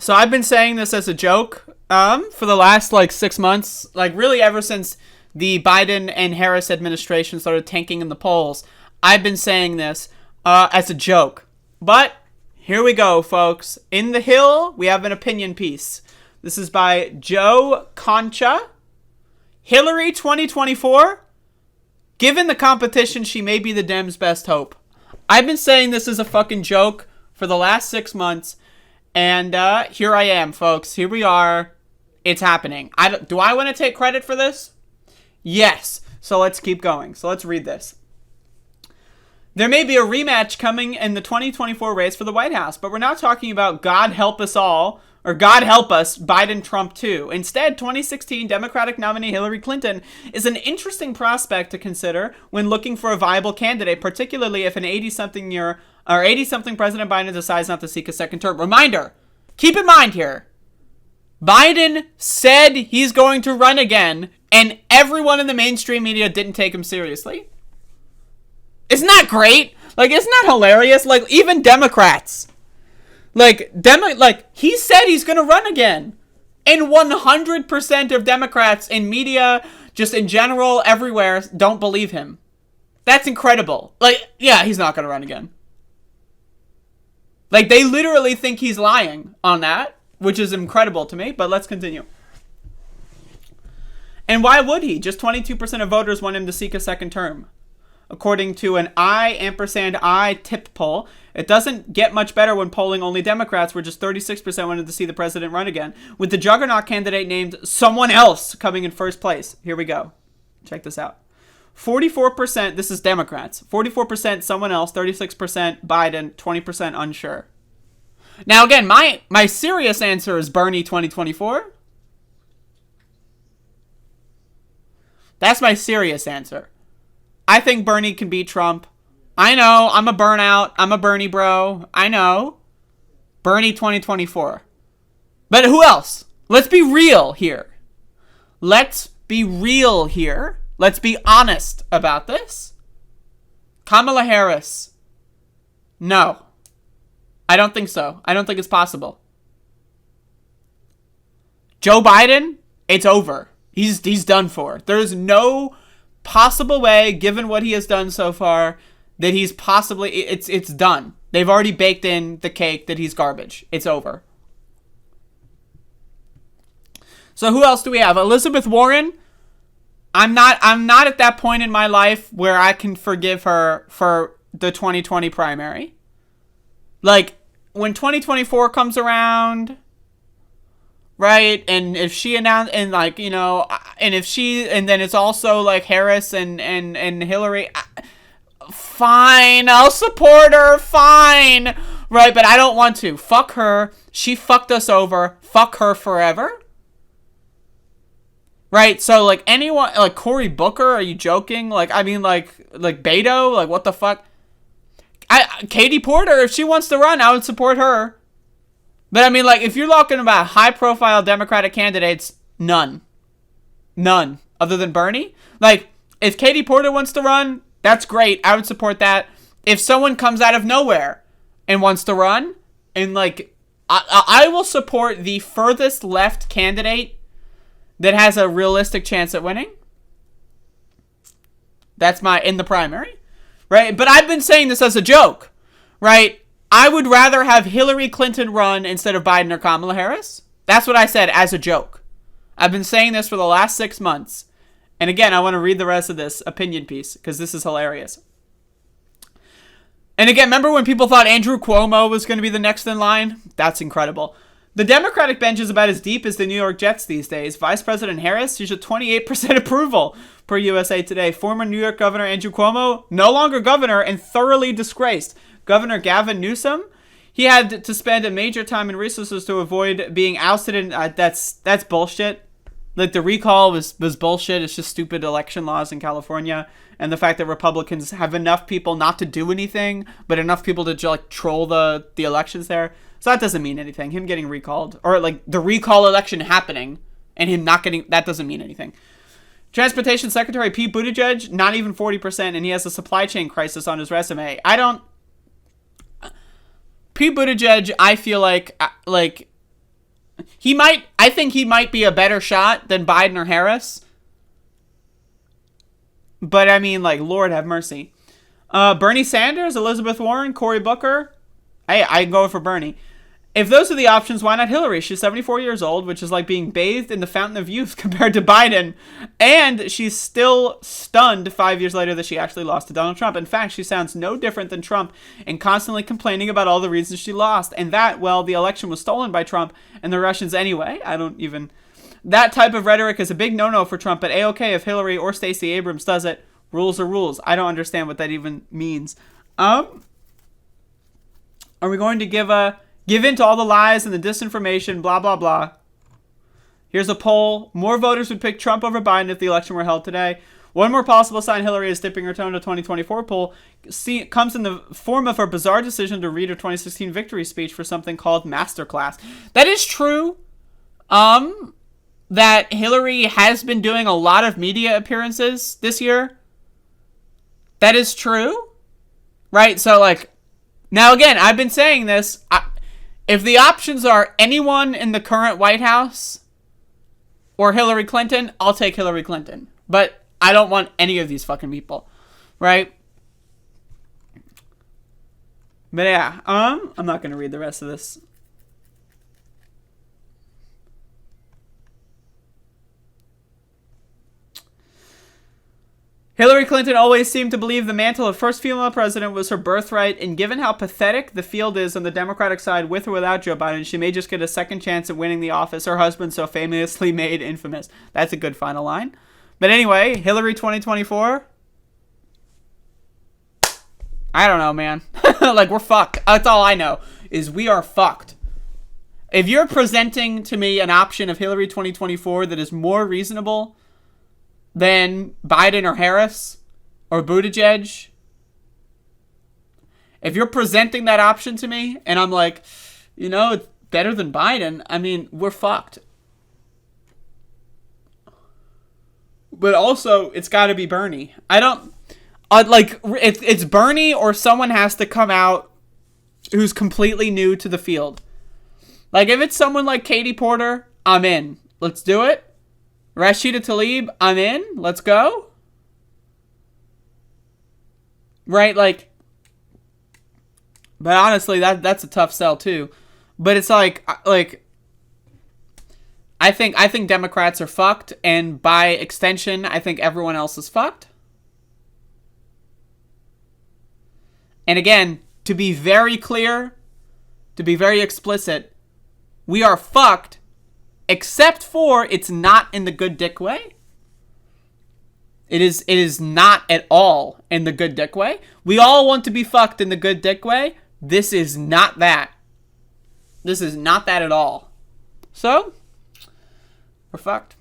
So I've been saying this as a joke for the last, 6 months. Really ever since the Biden and Harris administration started tanking in the polls. I've been saying this as a joke. But here we go, folks. In the Hill, we have an opinion piece. This is by Joe Concha. Hillary 2024. Given the competition, she may be the Dems' best hope. I've been saying this as a fucking joke for the last 6 months. And here I am, folks. Here we are. It's happening. Do I want to take credit for this? Yes. So let's keep going. So let's read this. There may be a rematch coming in the 2024 race for the White House, but we're not talking about God help us all, or God help us, Biden-Trump too. Instead, 2016 Democratic nominee Hillary Clinton is an interesting prospect to consider when looking for a viable candidate, particularly if an 80-something President Biden decides not to seek a second term. Reminder, keep in mind here, Biden said he's going to run again, and everyone in the mainstream media didn't take him seriously. Isn't that great? Isn't that hilarious? Even Democrats. He said he's going to run again. And 100% of Democrats in media, just in general, everywhere, don't believe him. That's incredible. Yeah, he's not going to run again. They literally think he's lying on that, which is incredible to me, but let's continue. And why would he? Just 22% of voters want him to seek a second term. According to an I tip poll, it doesn't get much better when polling only Democrats, where just 36% wanted to see the president run again, with the juggernaut candidate named someone else coming in first place. Here we go. Check this out. 44%, this is Democrats, 44% someone else, 36% Biden, 20% unsure. Now again, my serious answer is Bernie 2024. That's my serious answer. I think Bernie can beat Trump. I know, I'm a burnout. I'm a Bernie bro. I know. Bernie 2024. But who else? Let's be real here. Let's be honest about this. Kamala Harris. No. I don't think so. I don't think it's possible. Joe Biden, it's over. He's done for. There's no possible way, given what he has done so far, that he's possibly... It's done. They've already baked in the cake that he's garbage. It's over. So who else do we have? Elizabeth Warren. I'm not at that point in my life where I can forgive her for the 2020 primary. When 2024 comes around, right? And if she announced, and and then it's also Harris and Hillary, fine, I'll support her, fine, right? But I don't want to. Fuck her. She fucked us over. Fuck her forever. Right? So anyone, Cory Booker, are you joking? Beto, what the fuck? Katie Porter, if she wants to run, I would support her. But if you're talking about high-profile Democratic candidates, none. None. Other than Bernie. If Katie Porter wants to run, that's great. I would support that. If someone comes out of nowhere and wants to run, and I will support the furthest left candidate that has a realistic chance at winning. That's in the primary. Right? But I've been saying this as a joke. Right? I would rather have Hillary Clinton run instead of Biden or Kamala Harris. That's what I said as a joke. I've been saying this for the last 6 months. And again, I want to read the rest of this opinion piece because this is hilarious. And again, remember when people thought Andrew Cuomo was going to be the next in line? That's incredible. The Democratic bench is about as deep as the New York Jets these days. Vice President Harris, she's at 28% approval per USA Today. Former New York Governor Andrew Cuomo, no longer governor and thoroughly disgraced. Governor Gavin Newsom, he had to spend a major time and resources to avoid being ousted. And that's bullshit. The recall was bullshit. It's just stupid election laws in California. And the fact that Republicans have enough people not to do anything, but enough people to troll the elections there. So that doesn't mean anything. Him getting recalled, or the recall election happening and him not getting, that doesn't mean anything. Transportation Secretary Pete Buttigieg, not even 40%, and he has a supply chain crisis on his resume. Pete Buttigieg, I feel like I think he might be a better shot than Biden or Harris. But I mean, like, Lord have mercy. Bernie Sanders, Elizabeth Warren, Cory Booker. Hey, I can go for Bernie. If those are the options, why not Hillary? She's 74 years old, which is like being bathed in the fountain of youth compared to Biden. And she's still stunned 5 years later that she actually lost to Donald Trump. In fact, she sounds no different than Trump and constantly complaining about all the reasons she lost. And that, well, the election was stolen by Trump and the Russians anyway. That type of rhetoric is a big no-no for Trump, but A-okay if Hillary or Stacey Abrams does it. Rules are rules. I don't understand what that even means. Are we going to give in to all the lies and the disinformation, blah, blah, blah? Here's a poll. More voters would pick Trump over Biden if the election were held today. One more possible sign Hillary is dipping her toe in the 2024 poll comes in the form of her bizarre decision to read her 2016 victory speech for something called Masterclass. That is true. That Hillary has been doing a lot of media appearances this year. That is true. Right? So, like, now again, I've been saying this. If the options are anyone in the current White House or Hillary Clinton, I'll take Hillary Clinton. But I don't want any of these fucking people. Right? But yeah, I'm not going to read the rest of this. Hillary Clinton always seemed to believe the mantle of first female president was her birthright, and given how pathetic the field is on the Democratic side with or without Joe Biden, she may just get a second chance at winning the office her husband so famously made infamous. That's a good final line. But anyway, Hillary 2024. I don't know, man. Like, we're fucked. That's all I know, is we are fucked. If you're presenting to me an option of Hillary 2024 that is more reasonable than Biden or Harris or Buttigieg, if you're presenting that option to me and I'm like, you know, it's better than Biden, I mean, we're fucked. But also, it's got to be Bernie. It's Bernie or someone has to come out who's completely new to the field. Like, if it's someone like Katie Porter, I'm in. Let's do it. Rashida Tlaib, I'm in. Let's go. Right, like, but honestly, that's a tough sell too. But it's like I think Democrats are fucked, and by extension, I think everyone else is fucked. And again, to be very clear, to be very explicit, we are fucked, except for it's not in the good dick way. It is not at all in the good dick way. We all want to be fucked in the good dick way. This is not that. This is not that at all. So, we're fucked.